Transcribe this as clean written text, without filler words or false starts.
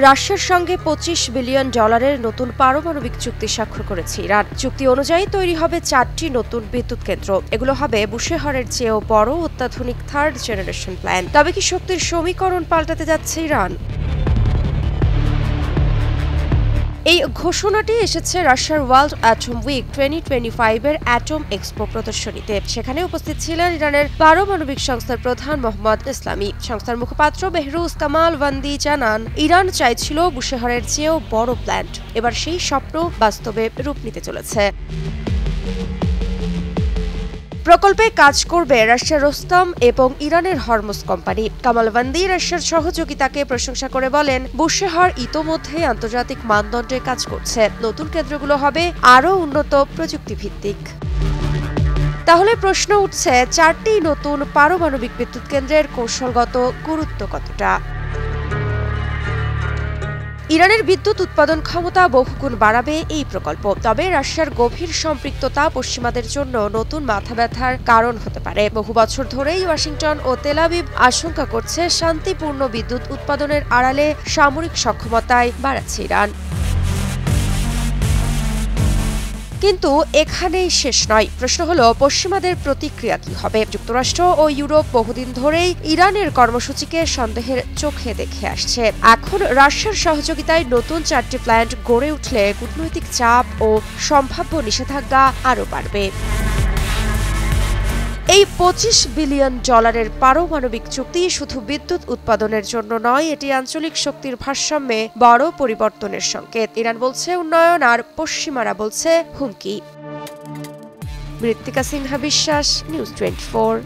রাশিয়ার সঙ্গে $25 বিলিয়ন নতুন পারমাণবিক চুক্তি স্বাক্ষর করেছে ইরান। চুক্তি অনুযায়ী তৈরি হবে 4টি নতুন বিদ্যুৎ কেন্দ্র। এগুলো হবে বুশেহরের চেয়েও বড় অত্যাধুনিক থার্ড জেনারেশন প্ল্যান্ট। তবে কি শক্তির সমীকরণ পাল্টাতে যাচ্ছে ইরান? এই ঘোষণাটি এসেছে রাশিয়ার ওয়ার্ল্ড অ্যাটম উইক 2025-এর অ্যাটম এক্সপো প্রদর্শনীতে। সেখানে উপস্থিত ছিলেন ইরানের পারমাণবিক সংস্থার প্রধান মোহাম্মদ ইসলামি। সংস্থার মুখপাত্র বেহরুজ কামালভান্দি জানান, ইরান চাইছিল বুশেহরের চেয়েও বড় প্ল্যান্ট। এবার সেই স্বপ্ন বাস্তবে রূপ নিতে চলেছে। প্রকল্পে কাজ করবে রাশিয়ার রোস্তম এবং ইরানের হরমুজ কোম্পানি। কামালভান্দি রাশিয়ার সহযোগিতাকে প্রশংসা করে বলেন, বুশেহর ইতোমধ্যে আন্তর্জাতিক মানদণ্ডে কাজ করছে। নতুন কেন্দ্রগুলো হবে আরও উন্নত প্রযুক্তিভিত্তিক। তাহলে প্রশ্ন উঠছে, 4টি নতুন পারমাণবিক বিদ্যুৎ কেন্দ্রের কৌশলগত গুরুত্ব কতটা? ইরানের বিদ্যুৎ উৎপাদন ক্ষমতা বহুগুণ বাড়াবে এই প্রকল্প। তবে রাশিয়ার গভীর সম্পৃক্ততা পশ্চিমাদের জন্য নতুন মাথাব্যথার কারণ হতে পারে। বহু বছর ধরেই ওয়াশিংটন ও তেল আবিব আশঙ্কা করছে, শান্তিপূর্ণ বিদ্যুৎ উৎপাদনের আড়ালে সামরিক সক্ষমতায় বাড়াচ্ছে ইরান। কিন্তু এখানেই শেষ নয়। প্রশ্ন হলো, পশ্চিমাদের প্রতিক্রিয়া কি হবে? যুক্তরাষ্ট্র ও ইউরোপ বহুদিন ধরেই ইরানের কর্মসূচিকে সন্দেহের চোখে দেখে আসছে। এখন রাশিয়ার সহযোগিতায় নতুন 4টি প্ল্যান্ট গড়ে উঠলে কূটনৈতিক চাপ ও সম্ভাব্য নিষেধাজ্ঞা আরও বাড়বে। এই $25 বিলিয়ন পারমাণবিক চুক্তি শুধু বিদ্যুৎ উৎপাদনের জন্য নয়, এটি আঞ্চলিক শক্তির ভারসাম্যে বড় পরিবর্তনের সংকেত। ইরান বলছে উন্নয়ন, আর পশ্চিমারা বলছে হুমকি। মৃত্তিকা সিনহা বিশ্বাস, নিউজ 24।